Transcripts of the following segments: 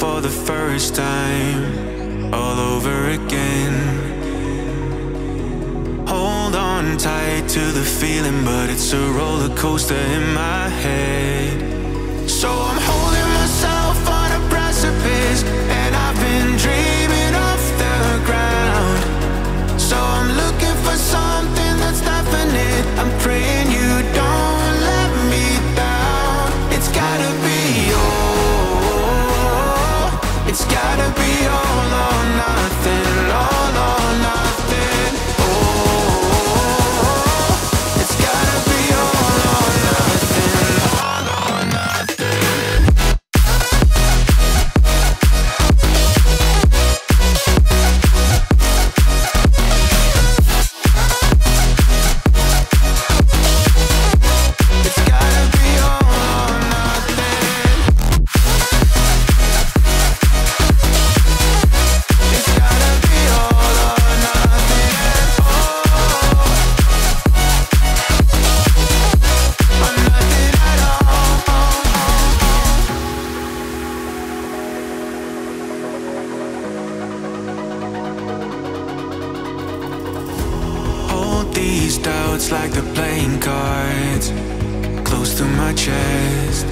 for the first time, all over again. Hold on tight to the feeling, but it's a roller coaster in my head. So I'm holding myself on a precipice, and I've been dreaming off the ground. So I'm looking for something that's definite. I'm praying you don't let me down. It's gotta be all. It's gotta be all or nothing. All or nothing. Oh, it's gotta be all or nothing. All or nothing. It's gotta be all or nothing. It's gotta be all or nothing. Oh, or nothing at all. Hold these doubts like they're playing cards, close to my chest.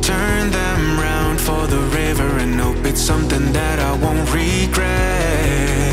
Turn them round for the river and hope it's something that I won't regret.